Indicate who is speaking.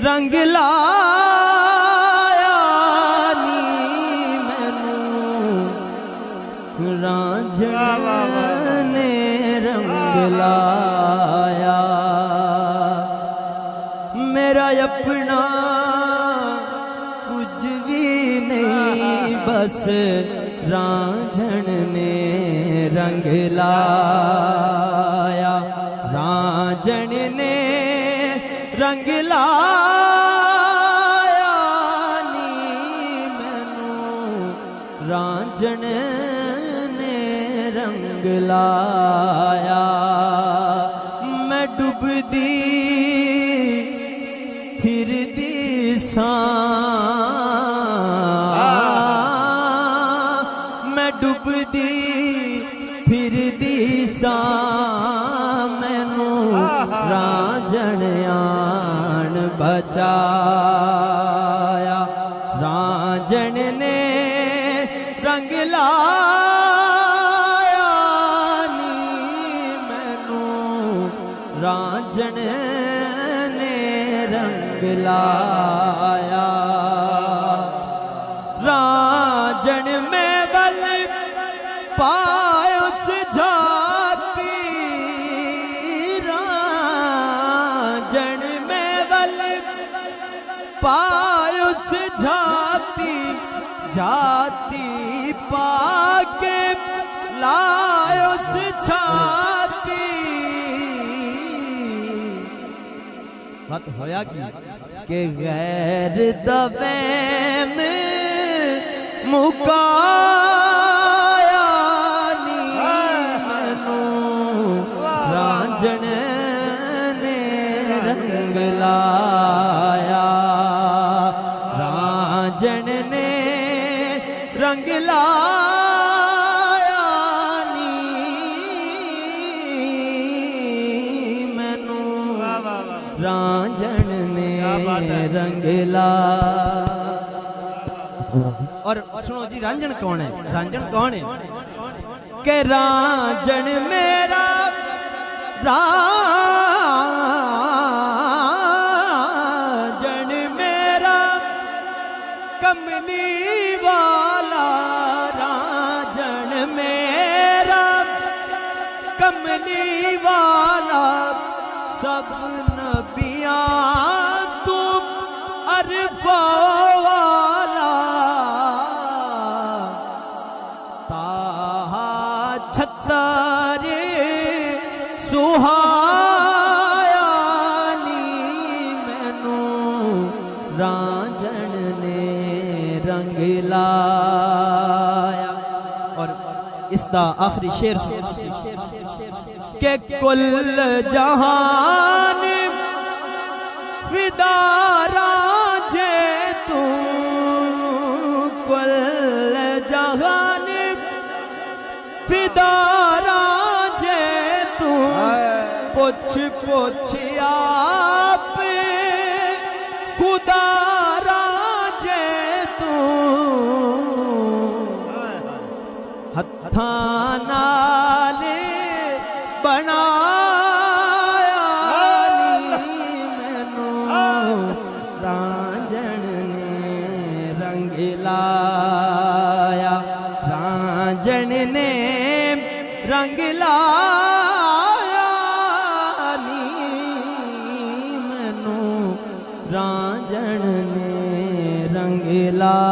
Speaker 1: रंग लाया नी मैनू रांझण ने रंग लाया। मेरा अपना कुछ भी नहीं बस रांझण ने रंग लाया। रांझण ने रंग लाया नी मैनू रांझण ने रंग लाया। मैं डुबदी फिरदी मैं डुबदी फिरदी सा मैनू रांझण आन बचाया। रांझण ने रंग लाया नी मैनू रांझण ने रंग लाया। रांझण में बल पायुस झाती रांझण में बल पायुस झाती जाती पाके लायुस छाती। बात होया कि गैर दबे में मुकाया नी मैनू रांझण ने रंग लाया। रांझण ने रंग लाया नी मैनू रांझण ने रंग लाया। और सुनो जी रांझण कौन है? रांझण कौन है? के रांझण मेरा रांझण मेरा कमली वाला। रांझण मेरा कमली वाला सब नबियां तुम अरबा वाला। ताहा छतर सुहाया नी मैनू रांझण ने रंग लाया। और इसका आखिरी शेर के कुल जहान फिदा रांझे तू कुल जहान फिदा रांझे तू। पुछ पुछ आप खुदा रांझे तू। हत्थां नाल बनाया नी मैनू रांझण ने रंग लाया। रांझण ने रंग लाया नी मैनू रांझण ने रंग लाया।